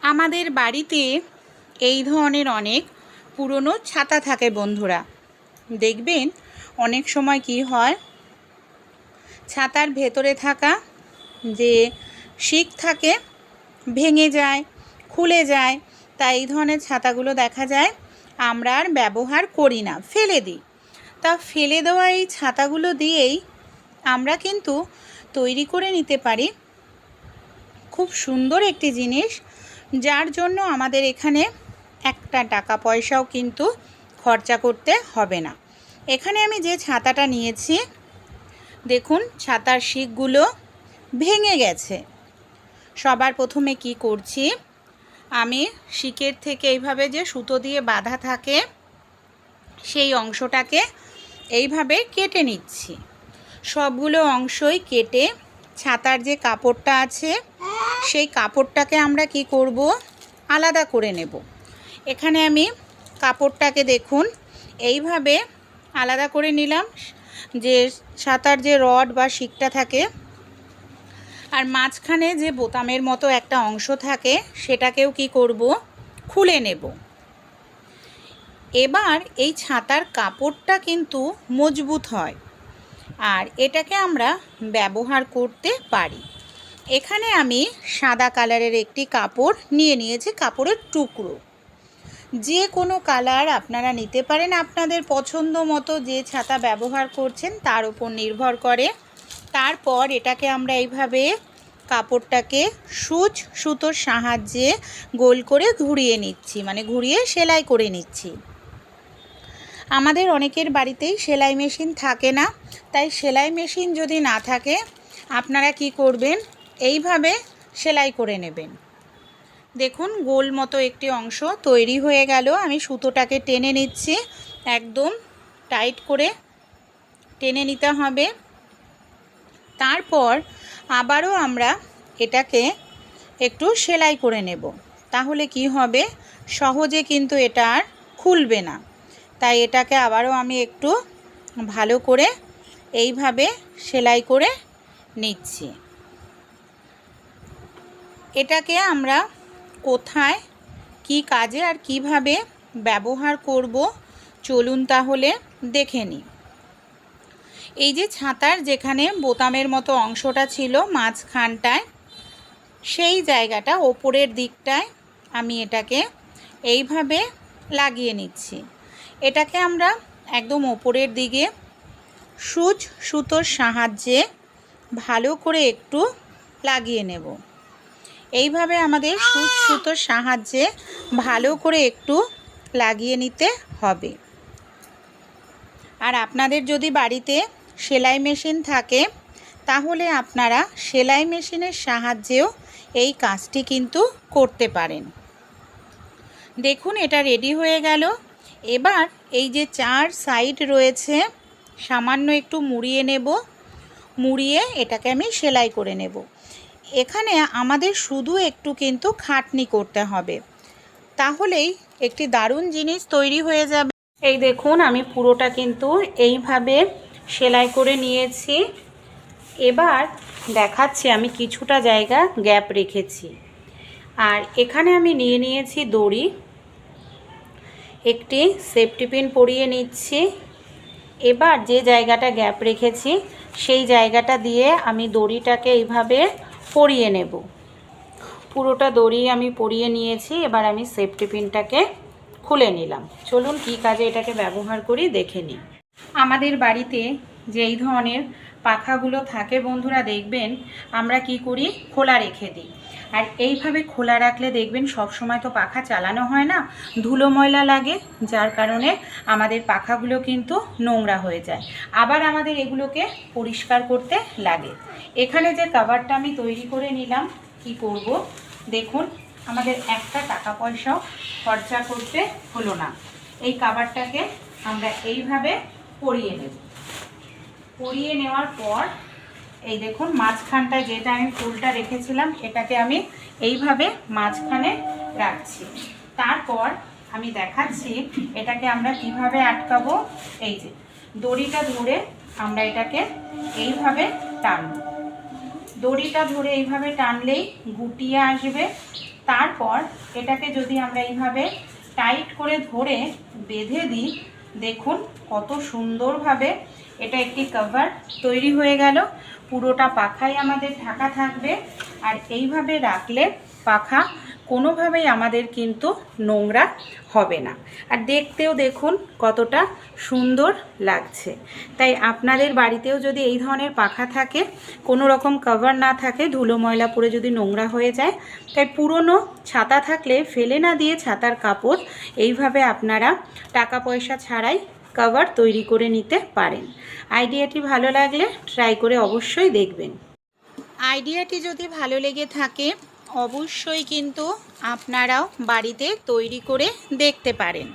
আমাদের বাড়িতে এই ধরনের অনেক পুরনো ছাতা থাকে বন্ধুরা। দেখবেন অনেক সময় কি হয়, ছাতার ভেতরে থাকা যে শিক থাকে ভেঙে যায়, খুলে যায়। তাই এই ধরনের ছাতাগুলো দেখা যায় আমরা আর ব্যবহার করি না, ফেলে দিই। তা ফেলে দেওয়া এই ছাতাগুলো দিয়েই আমরা কিন্তু তৈরি করে নিতে পারি খুব সুন্দর একটি জিনিস, যার জন্য আমাদের এখানে একটা টাকা পয়সাও কিন্তু খরচা করতে হবে না। এখানে আমি যে ছাতাটা নিয়েছি, দেখুন ছাতার শিকগুলো ভেঙে গেছে। সবার প্রথমে কি করছি, আমি শিকের থেকে এইভাবে যে সুতো দিয়ে বাঁধা থাকে সেই অংশটাকে এইভাবে কেটে নিচ্ছি। সবগুলো অংশই কেটে ছাতার যে কাপড়টা আছে সেই কাপড়টাকে আমরা কি করব, আলাদা করে নেব। এখানে আমি কাপড়টাকে দেখুন এইভাবে আলাদা করে নিলাম। যে ছাতার যে রড বা শিকটা থাকে আর মাঝখানে যে বোতামের মতো একটা অংশ থাকে সেটাকেও কি করব, খুলে নেব। এবার এই ছাতার কাপড়টা কিন্তু মজবুত হয় আর এটাকে আমরা ব্যবহার করতে পারি। এখানে আমি সাদা কালারের একটি কাপড় নিয়ে নিয়েছি, কাপড়ের টুকরো। যে কোনো কালার আপনারা নিতে পারেন, আপনাদের পছন্দ মতো যে ছাতা ব্যবহার করছেন তার উপর নির্ভর করে। তারপর এটাকে আমরা এইভাবে কাপড়টাকে সুতোর সাহায্যে গোল করে ঘুরিয়ে নিচ্ছি, মানে ঘুরিয়ে সেলাই করে নিচ্ছি। আমাদের অনেকের বাড়িতেই সেলাই মেশিন থাকে না, তাই সেলাই মেশিন যদি না থাকে আপনারা কি করবেন, এইভাবে সেলাই করে নেবেন। দেখুন গোল মতো একটি অংশ তৈরি হয়ে গেল। আমি সুতোটাকে টেনে নিচ্ছি, একদম টাইট করে টেনে নিতে হবে। তারপর আবারও আমরা এটাকে একটু সেলাই করে নেব, তাহলে কি হবে, সহজে কিন্তু এটা আর খুলবে না। তাই এটাকে আবারও আমি একটু ভালো করে এইভাবে সেলাই করে নিচ্ছি। এটাকে আমরা কোথায় কি কাজে আর কিভাবে ব্যবহার করব চলুন তাহলে দেখে নিই। এই যে ছাতার যেখানে বোতামের মতো অংশটা ছিল মাঝখানটায়, সেই জায়গাটা ওপরের দিকটায় আমি এটাকে এইভাবে লাগিয়ে নিচ্ছি। এটাকে আমরা একদম ওপরের দিকে সুতোর সাহায্যে ভালো করে একটু লাগিয়ে নেব। এইভাবে আমাদের সুতোর সাহায্যে ভালো করে একটু লাগিয়ে নিতে হবে। আর আপনাদের যদি বাড়িতে সেলাই মেশিন থাকে তাহলে আপনারা সেলাই মেশিনের সাহায্যেও এই কাজটি কিন্তু করতে পারেন। দেখুন এটা রেডি হয়ে গেল। এবার এই যে চার সাইড রয়েছে সামান্য একটু মুড়িয়ে নেব, মুড়িয়ে এটাকে আমি সেলাই করে নেব। এখানে আমাদের শুধু একটু কিন্তু খাটনি করতে হবে, তাহলেই একটি দারুণ জিনিস তৈরি হয়ে যাবে। এই দেখুন আমি পুরোটা কিন্তু এইভাবে সেলাই করে নিয়েছি। এবার দেখাচ্ছি আমি কিছুটা জায়গা গ্যাপ রেখেছি। আর এখানে আমি নিয়ে নিয়েছি দড়ি, একটি সেফটি পিন পরিয়ে নিচ্ছি। এবার যে জায়গাটা গ্যাপ রেখেছি সেই জায়গাটা দিয়ে আমি দড়িটাকে এইভাবে পরিয়ে নেব। পুরোটা দড়ি আমি পরিয়ে নিয়েছি। এবার আমি সেফটি পিনটাকে খুলে নিলাম। চলুন কী কাজে এটাকে ব্যবহার করি দেখে নিই। আমাদের বাড়িতে যেই ধরনের পাখাগুলো থাকে বন্ধুরা, দেখবেন আমরা কি করি, খোলা রেখে দিই। আর এইভাবে খোলা রাখলে দেখবেন সব সময় তো পাখা চালানো হয় না, ধুলো ময়লা লাগে, যার কারণে আমাদের পাখাগুলো কিন্তু নোংরা হয়ে যায়। আবার আমাদের এগুলোকে পরিষ্কার করতে লাগে। এখানে যে কভারটা আমি তৈরি করে নিলাম, কি করব দেখুন, আমাদের একটা টাকা পয়সাও খরচা করতে হলো না। এই কভারটাকে আমরা এইভাবে পরিয়ে নেব। পরিয়ে নেওয়ার পর এই দেখুন মাঝখানটায় যেটা আমি ফুলটা রেখেছিলাম এটাকে আমি এইভাবে মাঝখানে রাখছি। তারপর আমি দেখাচ্ছি এটাকে আমরা কিভাবে আটকাবো। এই যে দড়িটা ধরে আমরা এটাকে এইভাবে টানব। দড়িটা ধরে এইভাবে টানলেই গুটিয়ে আসবে। তারপর এটাকে যদি আমরা এইভাবে টাইট করে ধরে বেঁধে দিই, দেখুন কত সুন্দরভাবে এটা একটি কভার তৈরি হয়ে গেল। পুরোটা পাখাই আমাদের ঢাকা থাকবে। আর এইভাবে রাখলে পাখা কোনোভাবেই আমাদের কিন্তু নোংরা হবে না। আর দেখতেও দেখুন কতটা সুন্দর লাগছে। তাই আপনাদের বাড়িতেও যদি এই ধরনের পাখা থাকে, কোনো রকম কভার না থাকে, ধুলো ময়লা পড়ে যদি নোংরা হয়ে যায়, তাই পুরনো ছাতা থাকলে ফেলে না দিয়ে ছাতার কাপড় এইভাবে আপনারা টাকা পয়সা ছাড়াই কভার তৈরি করে নিতে পারেন। আইডিয়াটি ভালো লাগলে ট্রাই করে অবশ্যই দেখবেন। আইডিয়াটি যদি ভালো লেগে থাকে অবশ্যই কিন্তু আপনারাও বাড়িতে তৈরি করে দেখতে পারেন।